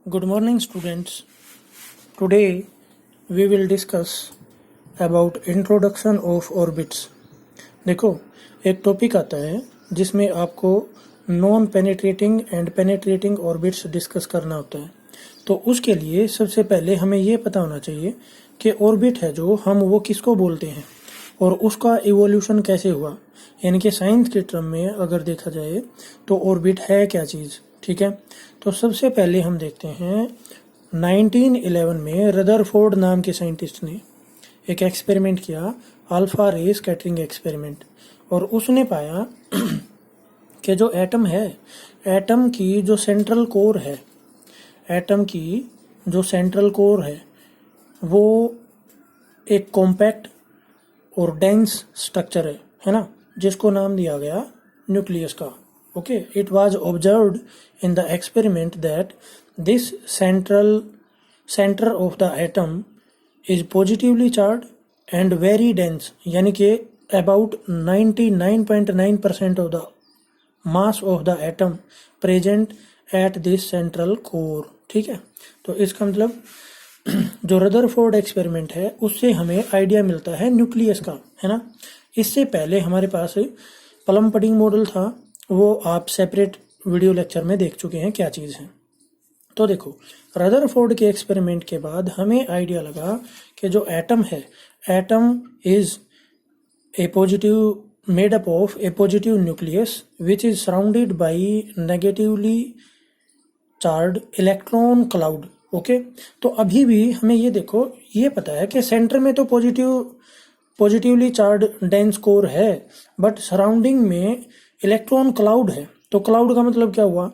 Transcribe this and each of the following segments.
Good morning, students. Today we will discuss about introduction of orbits. देखो, एक topic आता है जिसमें आपको non penetrating and penetrating orbits discuss करना होता है। तो उसके लिए सबसे पहले हमें ये पता होना चाहिए कि ऑर्बिट है जो हम वो किसको बोलते हैं और उसका इवोल्यूशन कैसे हुआ। यानी कि साइंस के टर्म में अगर देखा जाए तो ऑर्बिट है क्या चीज़, ठीक है। तो सबसे पहले हम देखते हैं 1911 में रदरफोर्ड नाम के साइंटिस्ट ने एक एक्सपेरिमेंट किया, अल्फा रे स्कैटरिंग एक्सपेरिमेंट, और उसने पाया कि जो एटम है, एटम की जो सेंट्रल कोर है, एटम की जो सेंट्रल कोर वो एक कॉम्पैक्ट और डेंस स्ट्रक्चर है ना, जिसको नाम दिया गया न्यूक्लियस का। Okay, it was observed in the experiment that this centre of the atom is positively charge and very dense, यानी कि about 99.9% of the mass of the atom present at this central core. ठीक है, तो इसका मतलब जो Rutherford experiment है उससे हमें आइडिया मिलता है न्यूक्लियस का, है ना। इससे पहले हमारे पास प्लम पडिंग मॉडल था, वो आप सेपरेट वीडियो लेक्चर में देख चुके हैं क्या चीज़ है। तो देखो, रदरफोर्ड के एक्सपेरिमेंट के बाद हमें आइडिया लगा कि जो एटम है, atom is a positive made up of A positive nucleus which is surrounded by negatively charge electron cloud. Okay, तो अभी भी हमें ये देखो, ये पता है कि सेंटर में तो पॉजिटिवली चार्ज डेंस कोर है, बट सराउंडिंग में इलेक्ट्रॉन क्लाउड है। तो क्लाउड का मतलब क्या हुआ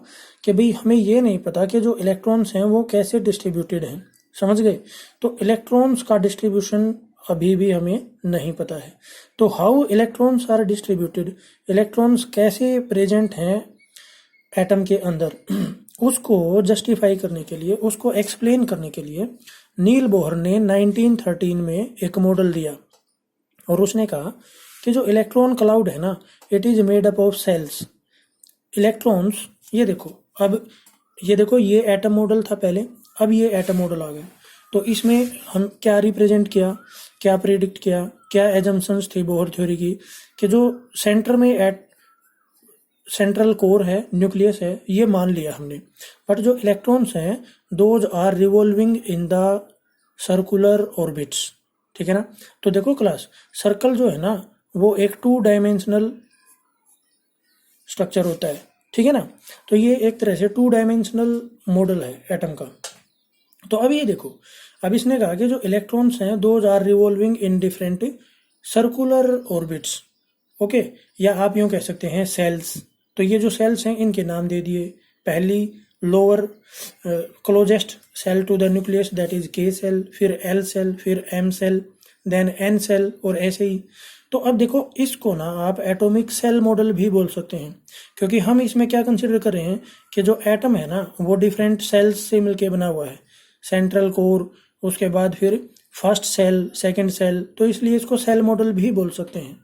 कि भाई हमें ये नहीं पता कि जो इलेक्ट्रॉन्स हैं वो कैसे डिस्ट्रीब्यूटेड हैं, समझ गए। तो इलेक्ट्रॉन्स का डिस्ट्रीब्यूशन अभी भी हमें नहीं पता है। तो how electrons are distributed, electrons कैसे प्रेजेंट हैं एटम के अंदर, उसको जस्टिफाई करने के लिए, उसको एक्सप्लेन करने के लिए नील बोहर ने 1913 में एक मॉडल दिया और उसने कहा कि जो इलेक्ट्रॉन क्लाउड है ना, it is made up of shells. Electrons, ये देखो, अब ये देखो, ये एटम मॉडल था पहले, अब ये एटम मॉडल आ गया। तो इसमें हम क्या रिप्रेजेंट किया, क्या प्रेडिक्ट किया, क्या एजम्पशंस थी बोहर थ्योरी की, कि जो सेंटर में सेंट्रल कोर है, न्यूक्लियस है, ये मान लिया हमने, बट जो इलेक्ट्रॉन्स हैं those are revolving in the circular orbits. ठीक है ना। तो देखो क्लास, सर्कल जो है ना वो एक 2 डायमेंशनल स्ट्रक्चर होता है, ठीक है ना। तो ये एक तरह से 2 डायमेंशनल मॉडल है एटम का। तो अब ये देखो, अब इसने कहा कि जो इलेक्ट्रॉन्स हैं those are revolving in different circular orbits. Okay, या आप यूँ कह सकते हैं सेल्स। तो ये जो सेल्स हैं इनके नाम दे दिए, पहली lower closest shell to the nucleus that is K shell, फिर एल सेल, फिर M shell, then N shell, और ऐसे ही। तो अब देखो, इसको ना आप एटॉमिक सेल मॉडल भी बोल सकते हैं, क्योंकि हम इसमें क्या कंसिडर कर रहे हैं कि जो एटम है ना वो डिफरेंट सेल्स से मिलके बना हुआ है, सेंट्रल कोर, उसके बाद फिर फर्स्ट सेल, सेकंड सेल, तो इसलिए इसको सेल मॉडल भी बोल सकते हैं।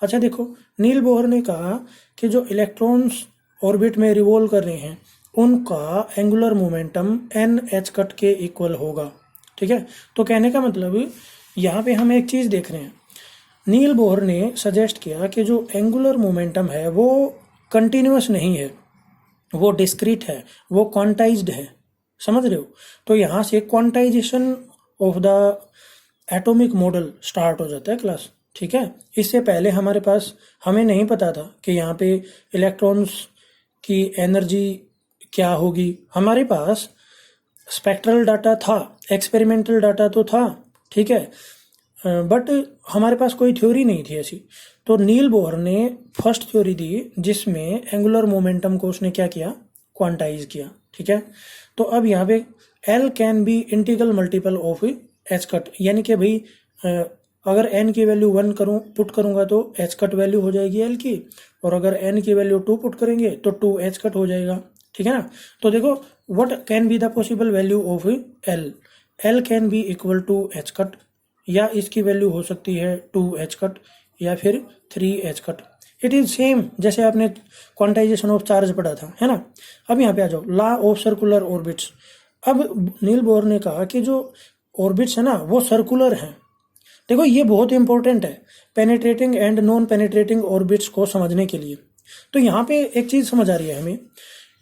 अच्छा देखो, नील बोहर ने कहा कि जो इलेक्ट्रॉन्स ऑर्बिट में रिवॉल्व कर रहे हैं उनका angular momentum n h cut के इक्वल होगा। ठीक है, तो कहने का मतलब यहाँ पे हम एक चीज़ देख रहे हैं, नील बोहर ने सजेस्ट किया कि जो एंगुलर मोमेंटम है वो कंटिन्यूस नहीं है, वो डिस्क्रीट है, वो क्वांटाइज्ड है, समझ रहे हो। तो यहाँ से quantization of the atomic model start हो जाता है क्लास। ठीक है, इससे पहले हमारे पास, हमें नहीं पता था कि यहाँ पे इलेक्ट्रॉन्स की एनर्जी क्या होगी। हमारे पास स्पेक्ट्रल डाटा था, एक्सपेरिमेंटल डाटा तो था, ठीक है, बट हमारे पास कोई थ्योरी नहीं थी ऐसी। तो नील बोहर ने फर्स्ट थ्योरी दी जिसमें एंगुलर मोमेंटम को उसने क्या किया, क्वांटाइज किया। ठीक है, तो अब यहाँ पे L can B integral multiple of H cut, यानी कि भाई अगर एन की वैल्यू 1 पुट करूंगा तो एच कट वैल्यू हो जाएगी एल की, और अगर एन की वैल्यू 2 पुट करेंगे तो 2 एच कट हो जाएगा। ठीक है ना। तो देखो, what can be the possible value of L, L can be equal to H cut, या इसकी वैल्यू हो सकती है 2 एच कट या फिर 3 H cut. It is same जैसे आपने क्वांटाइजेशन ऑफ चार्ज पढ़ा था, है ना। अब यहाँ पे आ जाओ, लॉ ऑफ सर्कुलर ऑर्बिट्स। अब नील बोहर ने कहा कि जो ऑर्बिट्स है ना वो सर्कुलर हैं। देखो ये बहुत इंपॉर्टेंट है penetrating and non penetrating orbits को समझने के लिए। तो यहाँ पे एक चीज समझ आ रही है हमें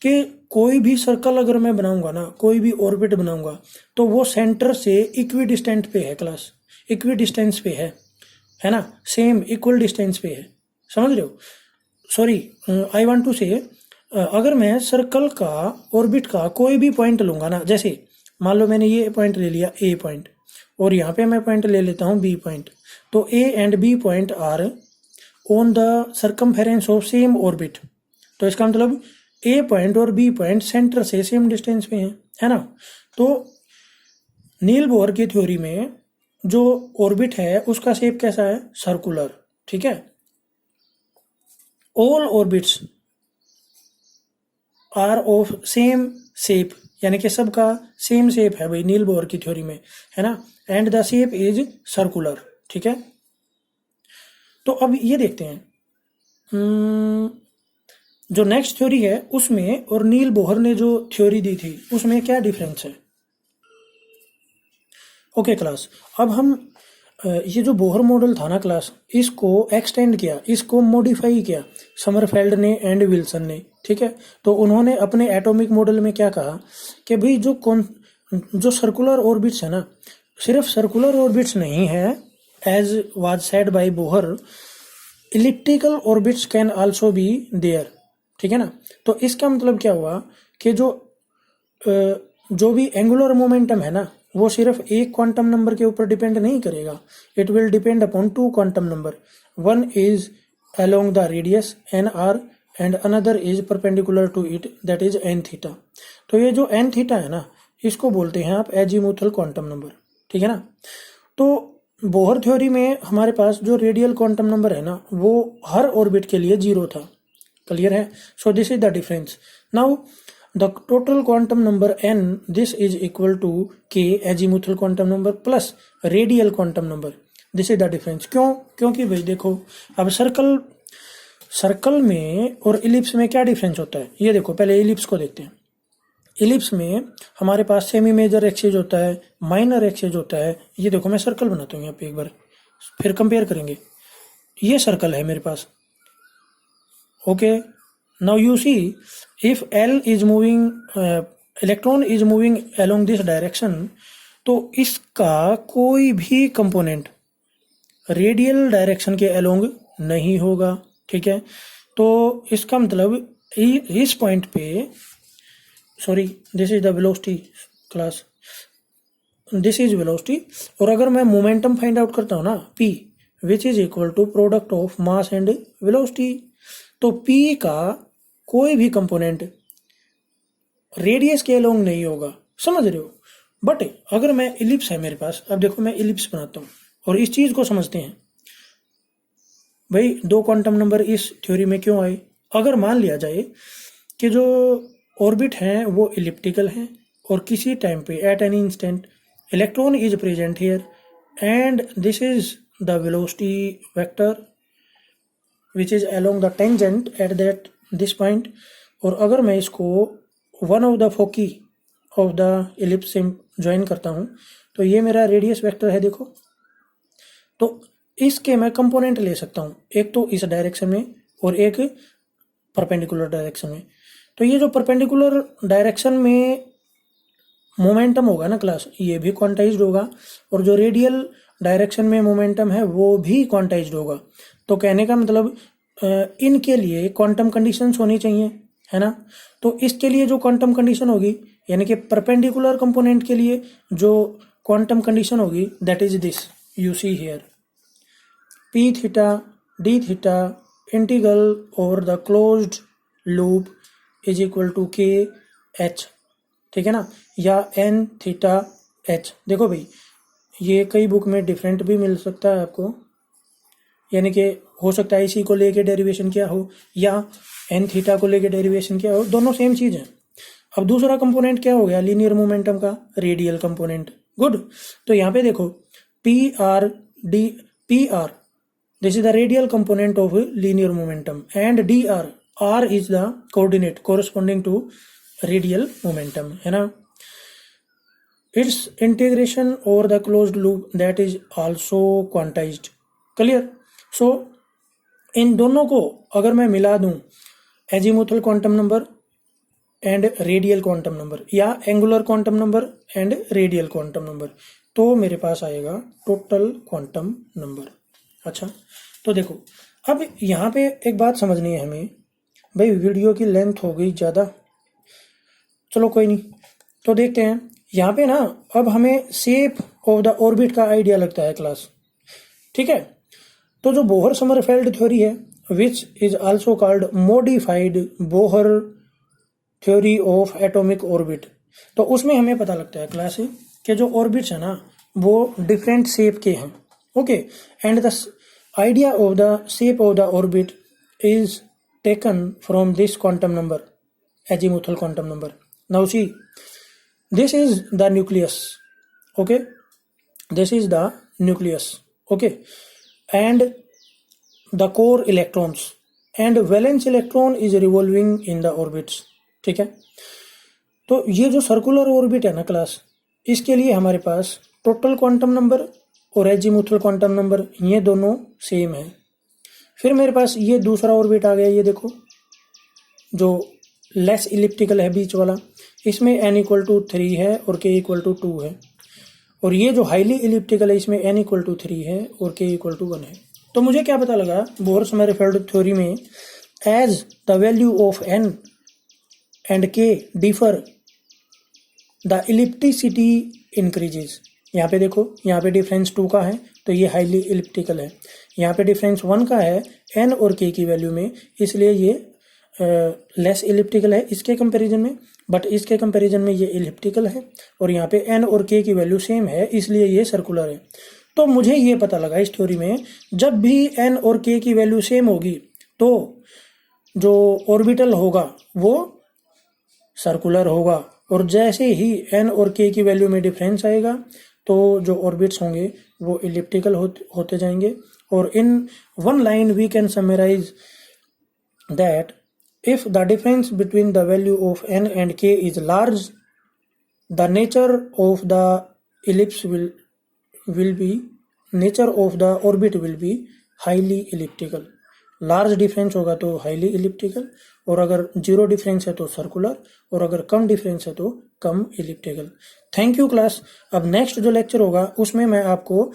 कि कोई भी सर्कल अगर मैं बनाऊंगा ना, कोई भी ऑर्बिट बनाऊंगा, तो वो सेंटर से इक्वी डिस्टेंट पे है क्लास, इक्वी डिस्टेंस पे है ना, सेम इक्वल डिस्टेंस पे है, समझ रहे हो। सॉरी, आई वांट टू से अगर मैं सर्कल का ऑर्बिट का कोई भी पॉइंट लूंगा ना, जैसे मान लो मैंने ये पॉइंट ले लिया ए पॉइंट, और यहाँ पे मैं पॉइंट ले लेता हूँ बी पॉइंट, तो A and B point are on the circumference of same orbit. तो इसका मतलब ए पॉइंट और बी पॉइंट सेंटर से सेम डिस्टेंस पे है ना। तो नील बोहर की थ्योरी में जो ऑर्बिट है उसका शेप कैसा है, सर्कुलर, ठीक है। All orbits are of same shape, यानी कि सबका सेम शेप है भाई नील बोहर की थ्योरी में, है ना, and the shape is circular, ठीक है। तो अब ये देखते हैं जो नेक्स्ट थ्योरी है उसमें और नील बोहर ने जो थ्योरी दी थी उसमें क्या डिफरेंस है। ओके क्लास, अब हम ये जो बोहर मॉडल था ना क्लास, इसको एक्सटेंड किया, इसको मॉडिफाई किया समरफेल्ड ने एंड विल्सन ने, ठीक है। तो उन्होंने अपने एटॉमिक मॉडल में क्या कहा कि भाई जो सर्कुलर ऑर्बिट्स है ना, सिर्फ सर्कुलर ऑर्बिट्स नहीं है, as was said by Bohr, elliptical orbits can also be there, ठीक है ना। तो इसका मतलब क्या हुआ कि जो भी एंगुलर मोमेंटम है ना वो सिर्फ एक क्वांटम नंबर के ऊपर डिपेंड नहीं करेगा, it will depend upon two quantum number, one is along the radius N R and another is perpendicular to it, that is N theta. तो ये जो एन थीटा है ना इसको बोलते हैं आप एजीमुथल क्वांटम नंबर, ठीक है ना। तो बोहर थ्योरी में हमारे पास जो रेडियल क्वांटम नंबर है ना वो हर ऑर्बिट के लिए 0 था, क्लियर है। So this is the difference. Now the total quantum number n, this is equal to k azimuthal quantum number plus radial quantum number, this is the difference. क्यों? क्योंकि भाई देखो अब सर्कल में और इलिप्स में क्या डिफरेंस होता है, ये देखो पहले इलिप्स को देखते हैं। इलिप्स में हमारे पास सेमी मेजर एक्सिस होता है, माइनर एक्सिस होता है। ये देखो मैं सर्कल बनाता हूँ यहाँ पे एक बार, फिर कंपेयर करेंगे। ये सर्कल है मेरे पास, okay. Now you see if L is moving, electron is moving along this direction, तो इसका कोई भी कंपोनेंट रेडियल डायरेक्शन के अलोंग नहीं होगा, ठीक है। तो इसका मतलब इस पॉइंट पे, sorry this is the velocity class, this is velocity, और अगर मैं मोमेंटम फाइंड आउट करता हूँ ना P, which is equal to product of mass and velocity, तो P का कोई भी कंपोनेंट रेडियस के अलोंग नहीं होगा, समझ रहे हो। बट अगर मैं इलिप्स है मेरे पास, अब देखो मैं इलिप्स बनाता हूँ और इस चीज को समझते हैं भाई, दो क्वांटम नंबर इस थ्योरी में क्यों आए। अगर मान लिया जाए कि जो ऑर्बिट हैं वो इलिप्टिकल हैं और किसी टाइम पे at any instant electron is present here and this is the velocity vector which is along the tangent at that this point, और अगर मैं इसको one of the foci of the ellipse से join करता हूँ तो ये मेरा रेडियस वेक्टर है, देखो। तो इसके मैं कंपोनेंट ले सकता हूँ, एक तो इस डायरेक्शन में और एक परपेंडिकुलर डायरेक्शन में। तो ये जो परपेंडिकुलर डायरेक्शन में मोमेंटम होगा ना क्लास, ये भी क्वांटाइज्ड होगा, और जो रेडियल डायरेक्शन में मोमेंटम है वो भी क्वांटाइज्ड होगा। तो कहने का मतलब इनके लिए क्वांटम कंडीशंस होनी चाहिए, है ना। तो इसके लिए जो क्वांटम कंडीशन होगी, यानी कि परपेंडिकुलर कंपोनेंट के लिए जो क्वांटम कंडीशन होगी, that is this, you see here, P theta D theta integral over the closed loop is equal to K H, ठीक है ना, या एन थीटा एच। देखो भाई ये कई बुक में डिफरेंट भी मिल सकता है आपको, यानी कि हो सकता है इसी को लेके डेरिवेशन क्या हो या एन थीटा को लेके डेरिवेशन क्या हो, दोनों सेम चीज है। अब दूसरा कंपोनेंट क्या हो गया लीनियर मोमेंटम का, रेडियल कंपोनेंट, गुड। तो यहाँ पे देखो P R this is the radial component of linear momentum and D R is the coordinate corresponding to radial momentum, है ना। its integration over the closed loop that is also quantized. Clear? So इन दोनों को अगर मैं मिला दूं, azimuthal quantum number and radial quantum number या angular quantum number and radial quantum number, तो मेरे पास आएगा टोटल क्वांटम नंबर। अच्छा, तो देखो अब यहाँ पे एक बात समझनी है हमें, भाई वीडियो की लेंथ हो गई ज़्यादा, चलो कोई नहीं, तो देखते हैं यहाँ पे ना। अब हमें शेप ऑफ द ऑर्बिट का आइडिया लगता है क्लास, ठीक है। तो जो बोहर समरफेल्ड थ्योरी है, which is also called modified Bohr theory of atomic orbit, तो उसमें हमें पता लगता है क्लास कि जो ऑर्बिट्स है ना वो डिफरेंट शेप के हैं, okay. And the idea of the shape of the orbit is taken from this quantum number, azimuthal quantum number. Now see, this is the nucleus, okay, this is the nucleus, okay, and the core electrons and valence electron is revolving in the orbits, ठीक है। तो ये जो circular orbit है ना class, इसके लिए हमारे पास टोटल क्वांटम नंबर और एजीमुथल क्वांटम नंबर ये दोनों सेम है। फिर मेरे पास ये दूसरा ऑर्बिट आ गया, ये देखो जो लेस इलिप्टिकल है बीच वाला, इसमें n इक्वल टू 3 है और k इक्वल टू 2 है। और ये जो हाईली इलिप्टिकल है इसमें n इक्वल टू 3 है और k इक्वल टू 1 है। तो मुझे क्या पता लगा बोहर समरफेल्ड थ्योरी में, as the value of n and k differ the ellipticity increases. यहाँ पे देखो, यहाँ पे डिफरेंस 2 का है तो ये हाईली इलिप्टिकल है, यहाँ पे डिफरेंस 1 का है n और k की वैल्यू में, इसलिए ये लेस इलिप्टिकल है इसके कंपैरिजन में, बट इसके कंपैरिजन में ये इलिप्टिकल है। और यहाँ पे n और k की वैल्यू सेम है इसलिए ये सर्कुलर है। तो मुझे ये पता लगा इस थ्योरी में, जब भी n और k की वैल्यू सेम होगी तो जो ऑर्बिटल होगा वो सर्कुलर होगा, और जैसे ही n और k की वैल्यू में डिफरेंस आएगा तो जो ऑर्बिट्स होंगे वो इलिप्टिकल होते जाएंगे। और in one line we can summarise that if the difference between the value of n and k is large, the nature of the ellipse will be nature of the orbit will be highly elliptical। Large difference होगा तो highly elliptical, और अगर zero difference है तो circular, और अगर कम difference है तो कम इलिप्टिकल। Thank you class. अब नेक्स्ट जो लेक्चर होगा उसमें मैं आपको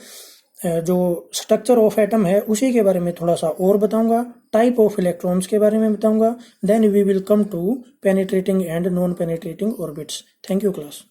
जो स्ट्रक्चर ऑफ एटम है उसी के बारे में थोड़ा सा और बताऊंगा, टाइप ऑफ इलेक्ट्रॉन्स के बारे में बताऊंगा। Then we will come to penetrating and non penetrating orbits. Thank you class.